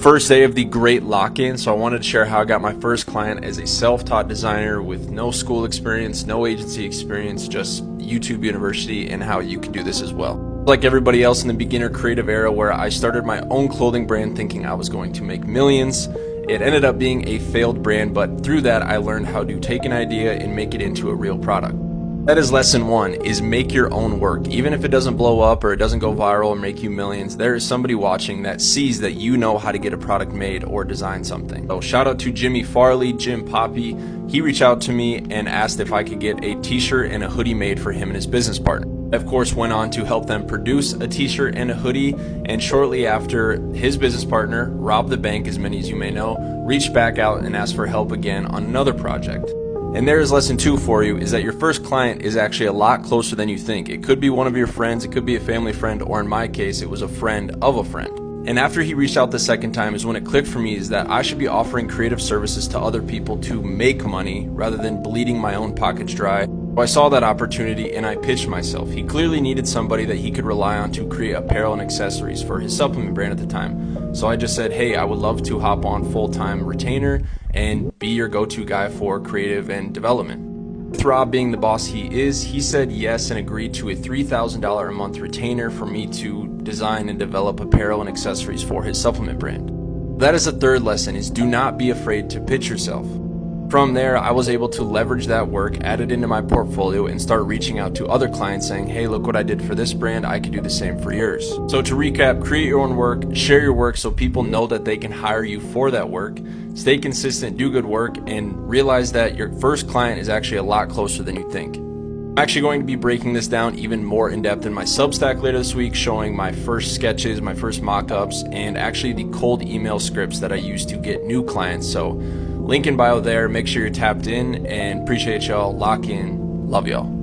first day of the great lock-in, so I wanted to share how I got my first client as a self-taught designer with no school experience, no agency experience, just YouTube University, and how you can do this as well. Like everybody else in the beginner creative era where I started my own clothing brand thinking I was going to make millions, it ended up being a failed brand, but through that I learned how to take an idea and make it into a real product. That is lesson one, is make your own work. Even if it doesn't blow up or it doesn't go viral or make you millions, there is somebody watching that sees that you know how to get a product made or design something. So shout out to Jimmy Farley, Jim Poppy. He reached out to me and asked if I could get a t-shirt and a hoodie made for him and his business partner. I, of course, went on to help them produce a t-shirt and a hoodie, and shortly after, his business partner, Rob the Bank, as many as you may know, reached back out and asked for help again on another project. And there is lesson two for you, is that your first client is actually a lot closer than you think. It could be one of your friends, it could be a family friend, or in my case, it was a friend of a friend. And after he reached out the second time is when it clicked for me, is that I should be offering creative services to other people to make money rather than bleeding my own pockets dry. I saw that opportunity and I pitched myself. He clearly needed somebody that he could rely on to create apparel and accessories for his supplement brand at the time. So I just said, hey, I would love to hop on full-time retainer and be your go-to guy for creative and development. With Rob being the boss he is, he said yes and agreed to a $3,000 a month retainer for me to design and develop apparel and accessories for his supplement brand. That is the third lesson, is do not be afraid to pitch yourself. From there, I was able to leverage that work, add it into my portfolio, and start reaching out to other clients saying, hey, look what I did for this brand, I could do the same for yours. So to recap, create your own work, share your work so people know that they can hire you for that work, stay consistent, do good work, and realize that your first client is actually a lot closer than you think. I'm actually going to be breaking this down even more in depth in my Substack later this week, showing my first sketches, my first mock-ups, and actually the cold email scripts that I use to get new clients. So link in bio there. Make sure you're tapped in, and appreciate y'all. Lock in. Love y'all.